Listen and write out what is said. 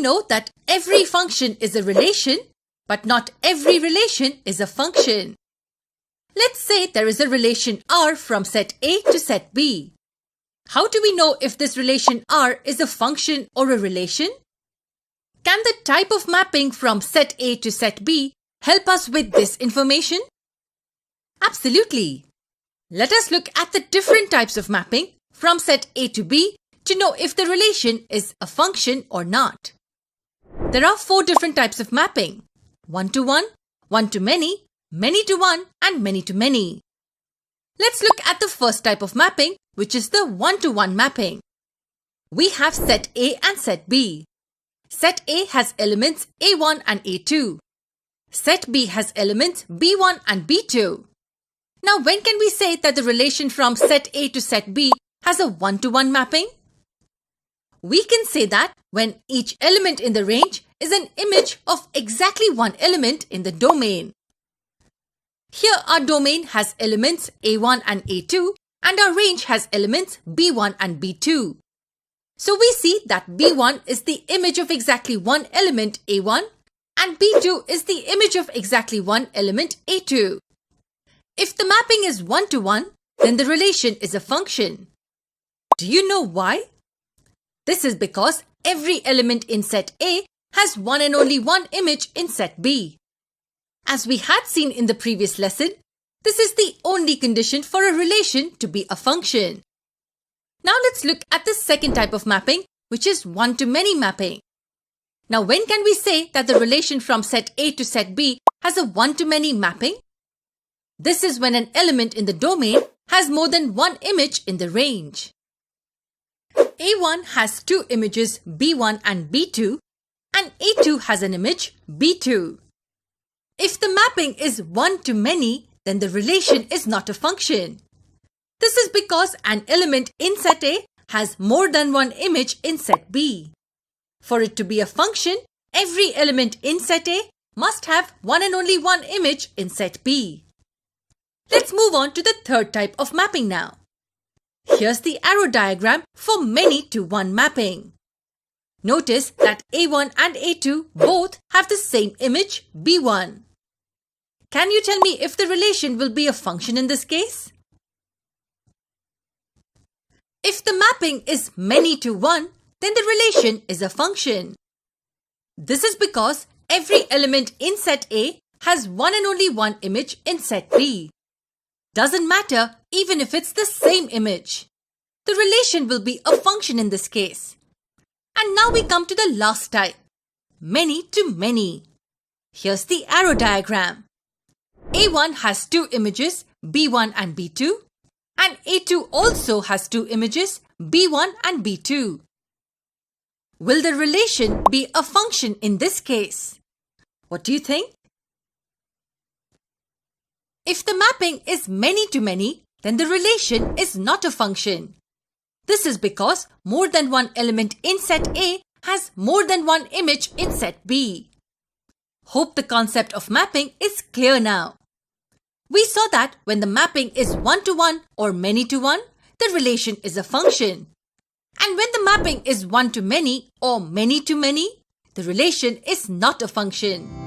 know that every function is a relation, but not every relation is a function. Let's say there is a relation R from set A to set B. How do we know if this relation R is a function or a relation? Can the type of mapping from set A to set B help us with this information? Absolutely. Let us look at the different types of mapping from set A to B to know if the relation is a function or not. There are 4 different types of mapping: one-to-one, one-to-many, many-to-one, and many-to-many. Let's look at the first type of mapping, which is the one-to-one mapping. We have set A and set B. Set A has elements A1 and A2. Set B has elements B1 and B2. Now, when can we say that the relation from set A to set B has a one-to-one mapping? We can say that when each element in the range is an image of exactly one element in the domain. Here our domain has elements A1 and A2 and our range has elements B1 and B2. So we see that B1 is the image of exactly one element A1 and B2 is the image of exactly one element A2. If the mapping is one-to-one, then the relation is a function. Do you know why? This is because every element in set A has one and only one image in set B. As we had seen in the previous lesson, this is the only condition for a relation to be a function. Now let's look at the second type of mapping, which is one-to-many mapping. Now, when can we say that the relation from set A to set B has a one-to-many mapping? This is when an element in the domain has more than one image in the range. A1 has 2 images B1 and B2 and A2 has an image B2. If the mapping is one-to-many, then the relation is not a function. This is because an element in set A has more than one image in set B. For it to be a function, every element in set A must have one and only one image in set B. Let's move on to the third type of mapping now. Here's the arrow diagram for many-to-one mapping. Notice that A1 and A2 both have the same image B1. Can you tell me if the relation will be a function in this case? If the mapping is many-to-one, then the relation is a function. This is because every element in set A has one and only one image in set B. Doesn't matter even if it's the same image. The relation will be a function in this case. And now we come to the last type, many-to-many. Here's the arrow diagram. A1 has 2 images, B1 and B2, and A2 also has 2 images, B1 and B2. Will the relation be a function in this case? What do you think? If the mapping is many-to-many, then the relation is not a function. This is because more than one element in set A has more than one image in set B. Hope the concept of mapping is clear now. We saw that when the mapping is one-to-one or many-to-one, the relation is a function. And when the mapping is one-to-many or many-to-many, the relation is not a function.